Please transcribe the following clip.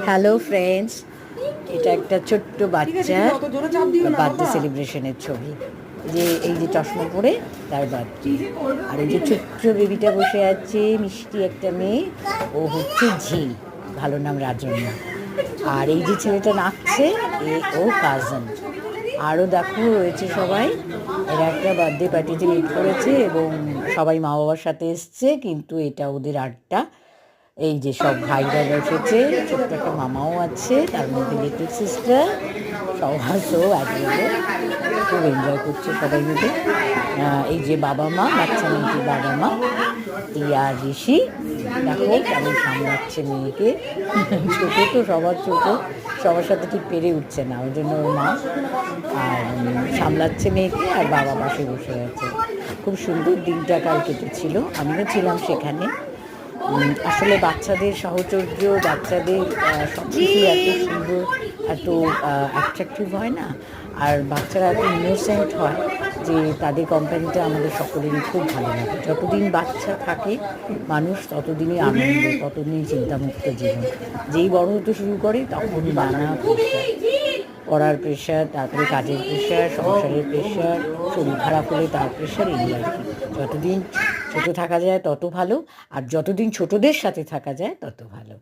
Hello friends, এটা একটা ছোট্ট বাচ্চার বার্থডে সেলিব্রেশনের ছবি। যে এই যে চশমা পরে তার বার্থডে, আর এই যে ছোট্ট বেবিটা বসে আছে, মিষ্টি একটা মেয়ে, ও হচ্ছে ঝি, ভালো নাম রাজন্যা। আর এই যে ছেলেটা নাচছে, ও কাজন। আরও দেখো রয়েছে সবাই, এরা একটা বার্থডে পার্টিতে মিট করেছে এবং সবাই মা বাবার সাথে এসছে, কিন্তু এটা ওদের আড্ডা। এই যে সব ভাইরা বসেছে, ছোট্ট একটা মামাও আছে, তার মধ্যে লিটল সিস্টার, সবাই একবারে খুব এনজয় করছে সবাই মিলে। এই যে বাবা মা, বাচ্চা মেয়েটির বাবা মা টিয়া ঋষি, দেখো কেমন সামলাচ্ছে মেয়েকে। ছোটো তো, সবার ছোটো, সবার সাথে ঠিক পেরে উঠছে না, ওই জন্য ওর মা আর সামলাচ্ছে মেয়েকে, আর বাবা পাশে বসে আছে। খুব সুন্দর দিনটা কাল কেটেছিল, আমিও ছিলাম সেখানে। আসলে বাচ্চাদের সাহচর্য, বাচ্চাদের সব কিছু এত সুন্দর, এত অ্যাট্রাকটিভ হয় না, আর বাচ্চারা এত ইনোসেন্ট হয় যে তাদের কোম্পানিটা আমাদের সকলেরই খুব ভালো লাগে। যতদিন বাচ্চা থাকে মানুষ, ততদিনই আনন্দ, ততদিনই চিন্তামুক্ত জীবন। যেই বড় হতে শুরু করে তখন নানা প্রেশার, পড়ার প্রেশার, তারপরে কাজের প্রেশার, সংসারের প্রেশার, শরীর খারাপ হলে তার প্রেশার, এই আর কি। যতদিন ছোটো থাকা যায় তত ভালো, আর যতদিন ছোটদের সাথে থাকা যায় তত ভালো।